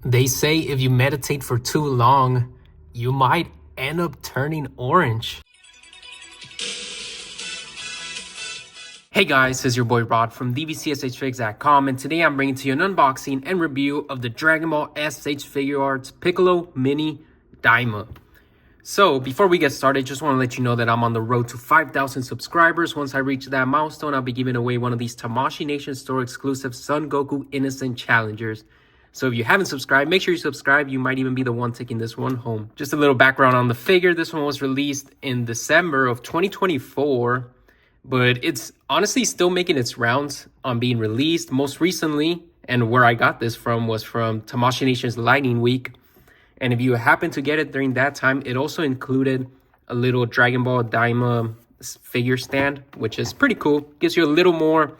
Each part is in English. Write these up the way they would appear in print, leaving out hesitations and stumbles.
They say if you meditate for too long, you might end up turning orange. Hey guys, this is your boy Rod from DBZSHFIGS.com, and today I'm bringing to you an unboxing and review of the Dragon Ball S.H.Figuarts Piccolo Mini Daima. So before we get started, just want to let you know that I'm on the road to 5,000 subscribers. Once I reach that milestone, I'll be giving away one of these Tamashii Nation store exclusive Son Goku Innocent Challengers. So if you haven't subscribed, make sure you subscribe. You might even be the one taking this one home. Just a little background on the figure. This one was released in December of 2024, but it's honestly still making its rounds on being released. Most recently, and where I got this from, was from Tamashii Nation's Lightning Week. And if you happen to get it during that time, it also included a little Dragon Ball Daima figure stand, which is pretty cool. Gives you a little more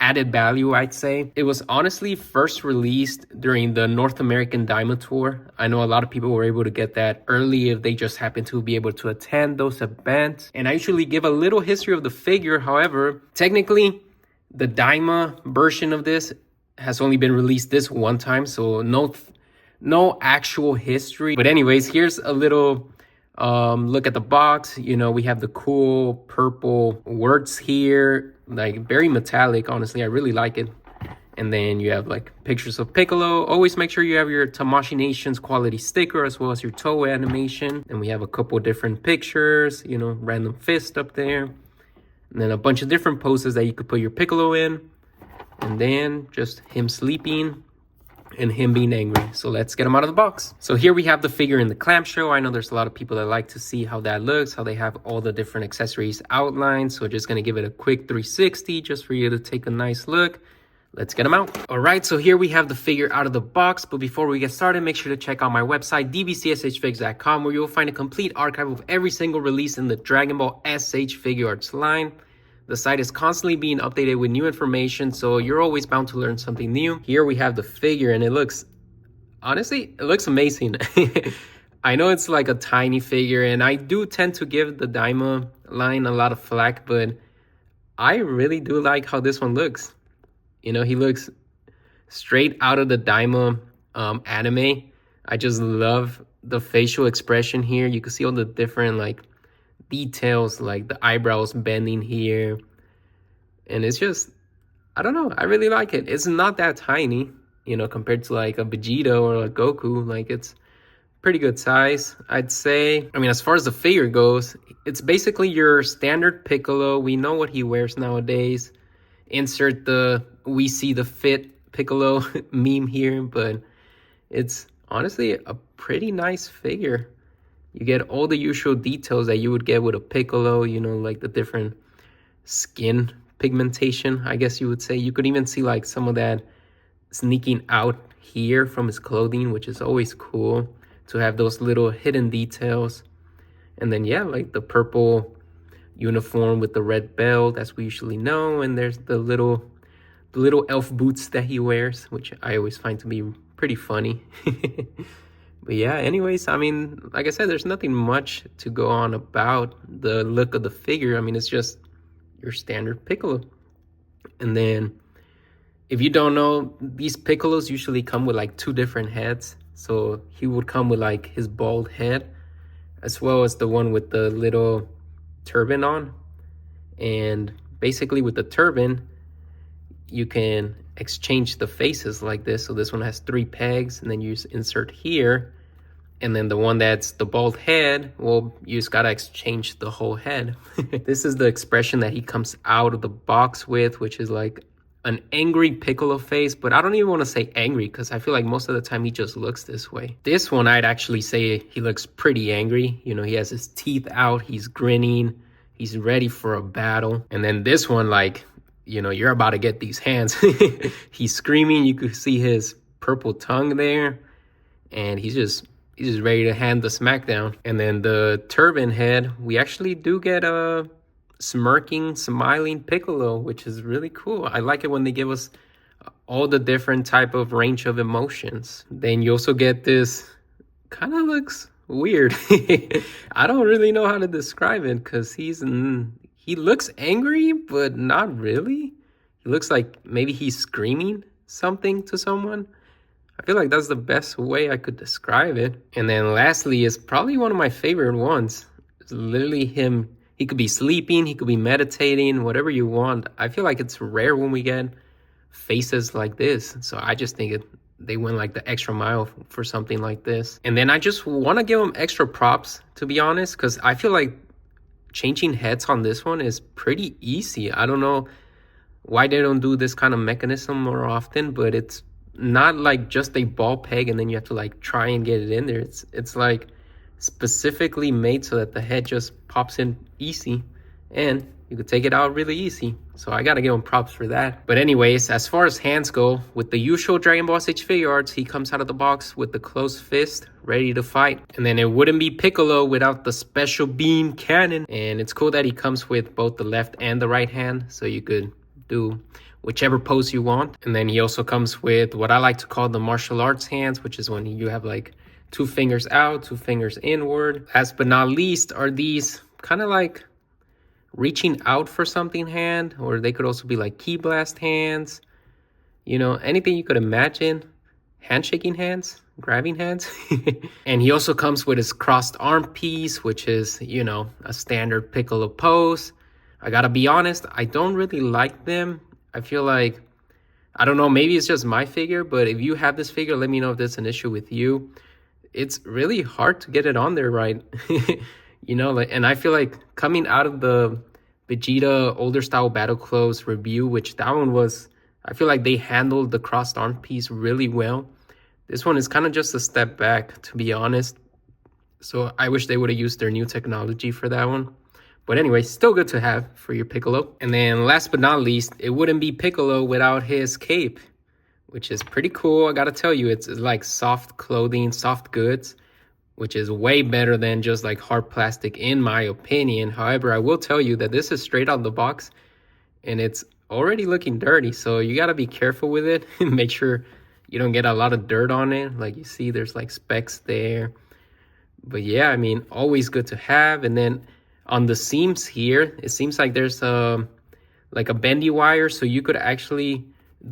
added value, I'd say. It was honestly first released during the North American Daima tour. I know a lot of people were able to get that early if they just happened to be able to attend those events. And I usually give a little history of the figure. However, technically, the Daima version of this has only been released this one time, so no actual history. But anyways, here's a little look at the box. You know, we have the cool purple words here, like very metallic. Honestly, I really like it. And then you have like pictures of Piccolo. Always make sure you have your Tamashii Nation's quality sticker as well as your toe animation. And we have a couple different pictures, you know, random fist up there. And then a bunch of different poses that you could put your Piccolo in. And then just him sleeping and him being angry. So let's get him out of the box. So here we have the figure in the clamshell. I know there's a lot of people that like to see how that looks, how they have all the different accessories outlined. So just gonna give it a quick 360 just for you to take a nice look. Let's get them out. All right, so here we have the figure out of the box. But before we get started, make sure to check out my website, DBZSHFIGS.com, where you'll find a complete archive of every single release in the Dragon Ball S.H.Figuarts line. The site is constantly being updated with new information, so you're always bound to learn something new. Here we have the figure, and it looks, honestly, it looks amazing. I know it's like a tiny figure, and I do tend to give the Daima line a lot of flack, but I really do like how this one looks. You know, he looks straight out of the Daima anime. I just love the facial expression here. You can see all the different, like, details, like the eyebrows bending here, and it's just, I don't know, I really like it. It's not that tiny, you know, compared to like a Vegeta or a Goku. Like, it's pretty good size, I'd say. I mean, as far as the figure goes, it's basically your standard Piccolo. We know what he wears nowadays. Insert the "we see the fit Piccolo" meme here, but it's honestly a pretty nice figure. You get all the usual details that you would get with a Piccolo, you know, like the different skin pigmentation, I guess you would say. You could even see like some of that sneaking out here from his clothing, which is always cool to have those little hidden details. And then, yeah, like the purple uniform with the red belt, as we usually know. And there's the little elf boots that he wears, which I always find to be pretty funny. But yeah, anyways, I mean, like I said, there's nothing much to go on about the look of the figure. I mean, it's just your standard Piccolo. And then, if you don't know, these Piccolos usually come with like two different heads. So he would come with like his bald head, as well as the one with the little turban on. And basically with the turban, you can exchange the faces like this. So this one has 3 pegs, and then you just insert here. And then the one that's the bald head, well, you just gotta exchange the whole head. This is the expression that he comes out of the box with, which is like an angry Piccolo face. But I don't even want to say angry, because I feel like most of the time he just looks this way. This one, I'd actually say he looks pretty angry. You know, he has his teeth out, he's grinning, he's ready for a battle. And then this one, like, you know, you're about to get these hands. He's screaming. You could see his purple tongue there, and he's just ready to hand the smackdown. And then the turban head, we actually do get a smirking, smiling Piccolo, which is really cool. I like it when they give us all the different type of range of emotions. Then you also get this, kind of looks weird. I don't really know how to describe it, because he looks angry, but not really. He looks like maybe he's screaming something to someone. I feel like that's the best way I could describe it. And then lastly is probably one of my favorite ones. It's literally him. He could be sleeping, he could be meditating, whatever you want. I feel like it's rare when we get faces like this. So I just think they went like the extra mile for something like this. And then I just want to give them extra props, to be honest, because I feel like changing heads on this one is pretty easy. I don't know why they don't do this kind of mechanism more often, but it's not like just a ball peg and then you have to like try and get it in there. It's like specifically made so that the head just pops in easy and you could take it out really easy. So I gotta give him props for that. But anyways, as far as hands go, with the usual Dragon Ball S.H. Figuarts, he comes out of the box with the closed fist, ready to fight. And then it wouldn't be Piccolo without the special beam cannon. And it's cool that he comes with both the left and the right hand, so you could do whichever pose you want. And then he also comes with what I like to call the martial arts hands, which is when you have like 2 fingers out, 2 fingers inward. Last but not least are these kind of like reaching out for something hand, or they could also be like key blast hands, you know, anything you could imagine. Handshaking hands, grabbing hands. And he also comes with his crossed arm piece, which is, you know, a standard Piccolo pose. I gotta be honest, I don't really like them. I feel like, I don't know, maybe it's just my figure, but if you have this figure, let me know if that's an issue with you. It's really hard to get it on there right. You know, like, and I feel like coming out of the Vegeta older style battle clothes review, which that one was, I feel like they handled the crossed arm piece really well. This one is kind of just a step back, to be honest. So I wish they would have used their new technology for that one. But anyway, still good to have for your Piccolo. And then last but not least, it wouldn't be Piccolo without his cape, which is pretty cool. I gotta tell you, it's like soft clothing, soft goods, which is way better than just like hard plastic in my opinion. However, I will tell you that this is straight out the box and it's already looking dirty. So you gotta be careful with it and make sure you don't get a lot of dirt on it. Like you see, there's like specks there. But yeah, I mean, always good to have. And then on the seams here, it seems like there's like a bendy wire, so you could actually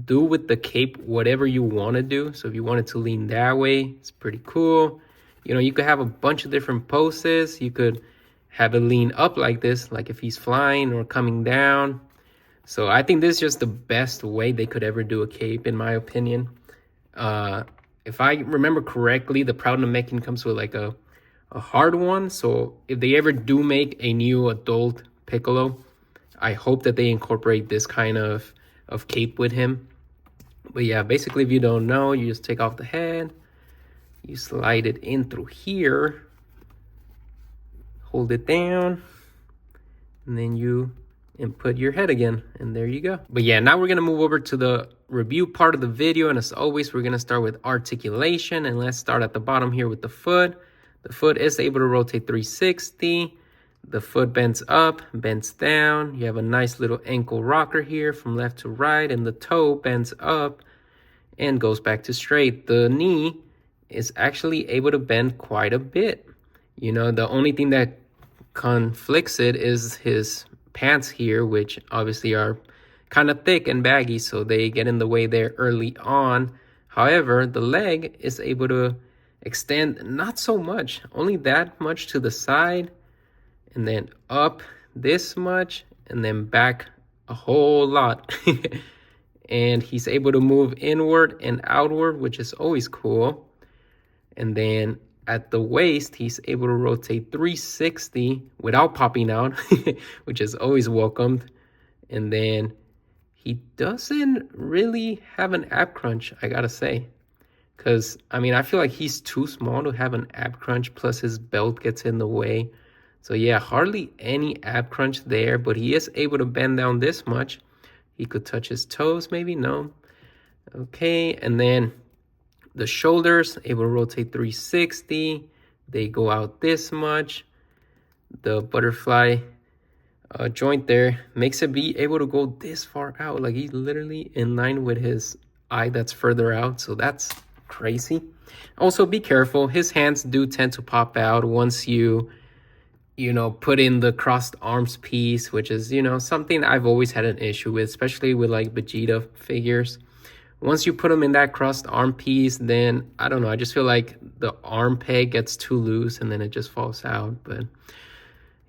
do with the cape whatever you want to do. So if you wanted to lean that way, it's pretty cool. You know, you could have a bunch of different poses. You could have it lean up like this, like if he's flying or coming down. So I think this is just the best way they could ever do a cape, in my opinion. If I remember correctly, the Proud Namekian comes with like a hard one. So if they ever do make a new adult Piccolo, I hope that they incorporate this kind of cape with him. But yeah, basically, if you don't know, you just take off the head, you slide it in through here, hold it down, and then you input your head again, and there you go. But yeah, now we're gonna move over to the review part of the video, and as always, we're gonna start with articulation. And let's start at the bottom here with the foot. The foot is able to rotate 360. The foot bends up, bends down. You have a nice little ankle rocker here from left to right, and the toe bends up and goes back to straight. The knee is actually able to bend quite a bit. You know, the only thing that conflicts it is his pants here, which obviously are kind of thick and baggy, so they get in the way there early on. However, the leg is able to extend not so much, only that much to the side, and then up this much, and then back a whole lot. And he's able to move inward and outward, which is always cool. And then at the waist, he's able to rotate 360 without popping out, which is always welcomed. And then he doesn't really have an ab crunch, I gotta say. Because, I mean, I feel like he's too small to have an ab crunch, plus his belt gets in the way. So yeah, hardly any ab crunch there, but he is able to bend down this much. He could touch his toes, maybe, no. Okay, and then the shoulders, able to rotate 360. They go out this much. The butterfly joint there makes it be able to go this far out. Like he's literally in line with his eye that's further out. So that's crazy. Also, be careful. His hands do tend to pop out once you know, put in the crossed arms piece, which is, you know, something I've always had an issue with, especially with like Vegeta figures. once you put them in that crossed arm piece, then I don't know, I just feel like the arm peg gets too loose and then it just falls out. But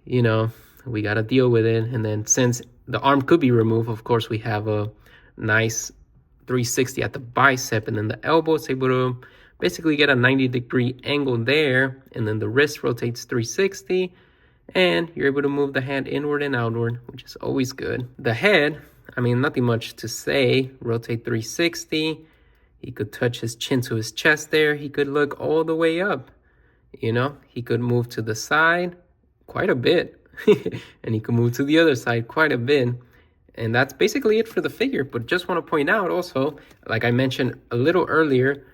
you know, we got to deal with it. And then since the arm could be removed, of course, we have a nice 360 at the bicep, and then the elbow is able to basically get a 90-degree angle there, and then the wrist rotates 360, and you're able to move the hand inward and outward, which is always good. The head, I mean, nothing much to say. Rotate 360. He could touch his chin to his chest there. He could look all the way up. You know, he could move to the side quite a bit. And he could move to the other side quite a bit. And that's basically it for the figure. But just want to point out also, like I mentioned a little earlier,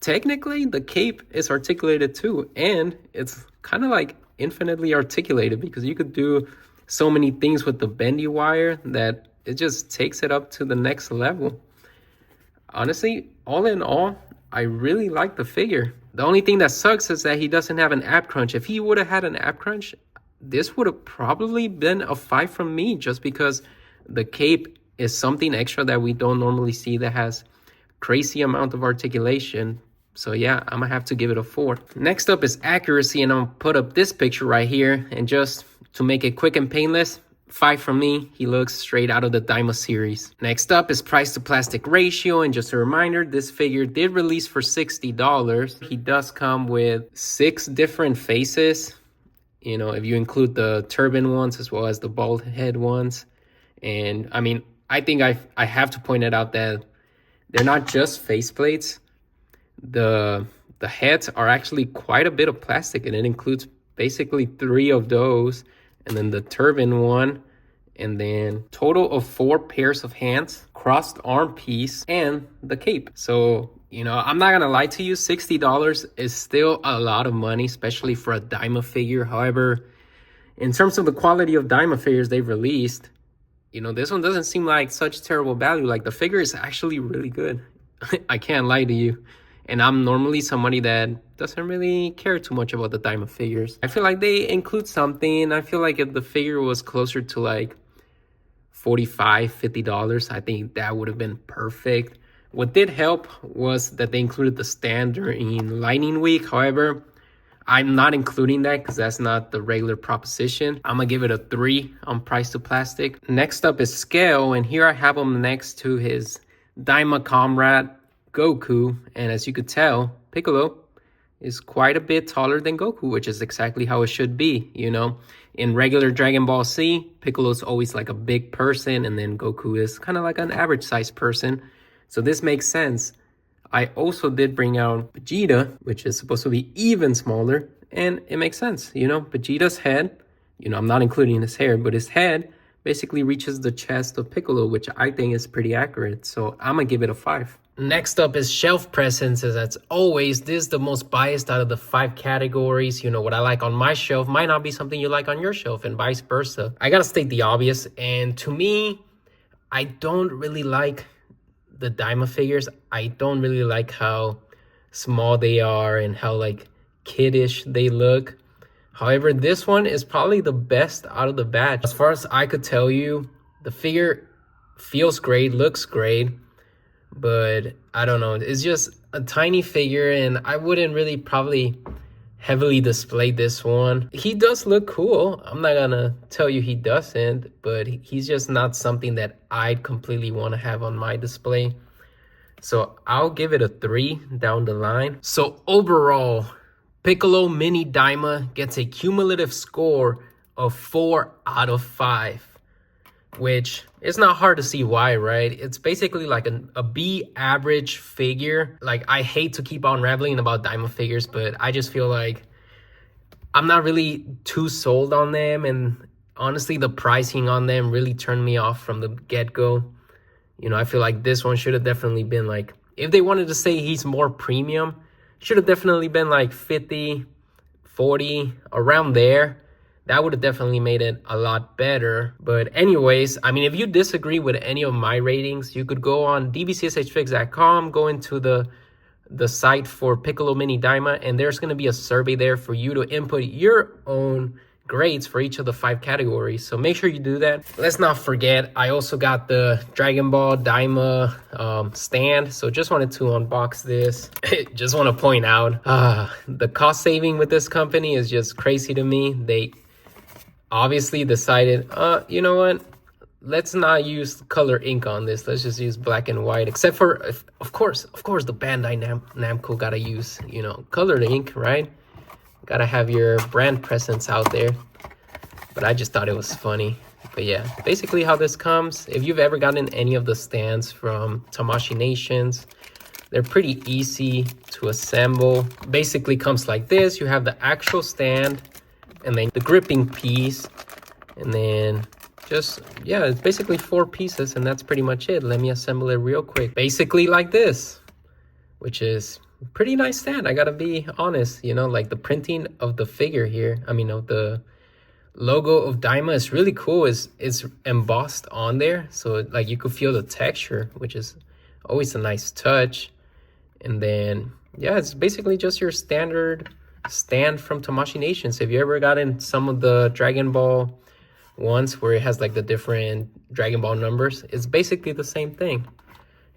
technically the cape is articulated too. And it's kind of like infinitely articulated, because you could do so many things with the bendy wire that it just takes it up to the next level. Honestly, all in all, I really like the figure. The only thing that sucks is that he doesn't have an ab crunch. If he would have had an ab crunch, this would have probably been a 5 from me, just because the cape is something extra that we don't normally see that has crazy amount of articulation. So yeah, I'm gonna have to give it a 4. Next up is accuracy, and I'm gonna put up this picture right here, and just to make it quick and painless, 5 from me. He looks straight out of the Daima series. Next up is price to plastic ratio, and just a reminder, this figure did release for $60. He does come with 6 different faces, you know, if you include the turban ones as well as the bald head ones. And I mean, I think I have to point it out that they're not just faceplates. The heads are actually quite a bit of plastic, and it includes basically 3 of those, and then the turban one, and then total of 4 pairs of hands, crossed arm piece, and the cape. So, you know, I'm not gonna lie to you, $60 is still a lot of money, especially for a Daima figure. However, in terms of the quality of Daima figures they've released, you know, this one doesn't seem like such terrible value. Like, the figure is actually really good. I can't lie to you. And I'm normally somebody that doesn't really care too much about the Daima figures. I feel like they include something. I feel like if the figure was closer to like $45, $50, I think that would have been perfect. What did help was that they included the stand during Lightning Week. However, I'm not including that because that's not the regular proposition. I'm gonna give it a 3 on price to plastic. Next up is scale, and here I have him next to his Daima comrade Goku, and as you could tell, Piccolo is quite a bit taller than Goku, which is exactly how it should be. You know, in regular Dragon Ball Z, Piccolo's always like a big person, and then Goku is kind of like an average sized person. So this makes sense. I also did bring out Vegeta, which is supposed to be even smaller, and it makes sense. You know, Vegeta's head, you know, I'm not including his hair, but his head basically reaches the chest of Piccolo, which I think is pretty accurate. So I'm gonna give it a 5. Next up is shelf presence. As always, this is the most biased out of the 5 categories. You know, what I like on my shelf might not be something you like on your shelf, and vice versa. I gotta state the obvious, and to me, I don't really like the Daima figures. I don't really like how small they are and how like kiddish they look. However, this one is probably the best out of the batch. As far as I could tell you, the figure feels great, looks great, but I don't know. It's just a tiny figure, and I wouldn't really probably heavily display this one. He does look cool. I'm not gonna tell you he doesn't, but he's just not something that I'd completely want to have on my display. So I'll give it a 3 down the line. So overall, Piccolo Mini Daima gets a cumulative score of 4 out of 5. Which it's not hard to see why, right? It's basically like a B average figure. Like, I hate to keep on rambling about Daima figures, but I just feel like I'm not really too sold on them. And honestly, the pricing on them really turned me off from the get-go. You know, I feel like this one should have definitely been like, if they wanted to say he's more premium, should have definitely been like 50, 40, around there. That would have definitely made it a lot better. But anyways, I mean, if you disagree with any of my ratings, you could go on DBZSHFIGS.com, go into the site for Piccolo Mini Daima, and there's going to be a survey there for you to input your own grades for each of the 5 categories, so make sure you do that. Let's not forget, I also got the Dragon Ball Daima stand, so just wanted to unbox this. Just want to point out the cost saving with this company is just crazy to me. They obviously decided, you know what, let's not use color ink on this, let's just use black and white, except for of course the Bandai Namco gotta use, you know, colored ink, right? Gotta have your brand presence out there. But I just thought it was funny. But yeah, basically how this comes, if you've ever gotten any of the stands from Tamashii Nations, they're pretty easy to assemble. Basically comes like this. You have the actual stand and then the gripping piece, and then just, yeah, it's basically 4 pieces, and that's pretty much it. Let me assemble it real quick. Basically like this, which is pretty nice stand, I gotta be honest. You know, like the printing of the figure here, I mean of the logo of Daima is really cool. It's embossed on there, so like you could feel the texture, which is always a nice touch. And then yeah, it's basically just your standard stand from Tamashii Nations. If you ever gotten some of the Dragon Ball ones where it has like the different Dragon Ball numbers, it's basically the same thing.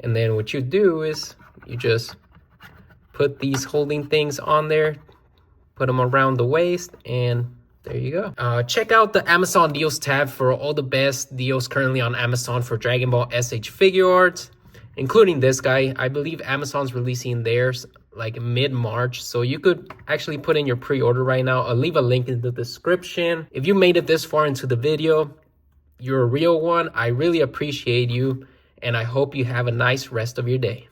And then what you do is you just put these holding things on there, put them around the waist, and there you go. Check out the Amazon deals tab for all the best deals currently on Amazon for Dragon Ball S.H.Figuarts, including this guy. I believe Amazon's releasing theirs like mid-March, so you could actually put in your pre-order right now. I'll leave a link in the description. If you made it this far into the video, you're a real one. I really appreciate you, and I hope you have a nice rest of your day.